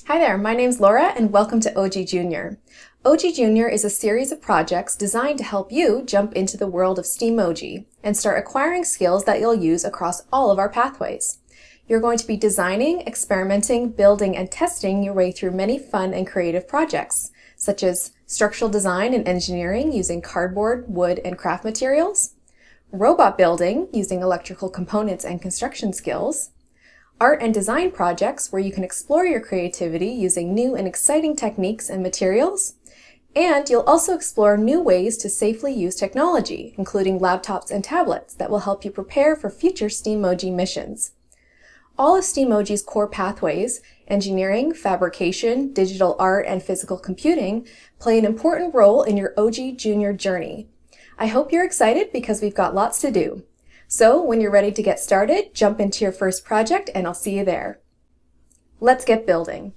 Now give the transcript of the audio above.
Hi there, my name's Laura and welcome to Oji Junior. Oji Junior is a series of projects designed to help you jump into the world of Steamoji and start acquiring skills that you'll use across all of our pathways. You're going to be designing, experimenting, building, and testing your way through many fun and creative projects, such as structural design and engineering using cardboard, wood, and craft materials, robot building using electrical components and construction skills, art and design projects where you can explore your creativity using new and exciting techniques and materials, and you'll also explore new ways to safely use technology, including laptops and tablets that will help you prepare for future Steamoji missions. All of Steamoji's core pathways, engineering, fabrication, digital art, and physical computing, play an important role in your Oji Junior journey. I hope you're excited because we've got lots to do. So when you're ready to get started, jump into your first project and I'll see you there. Let's get building.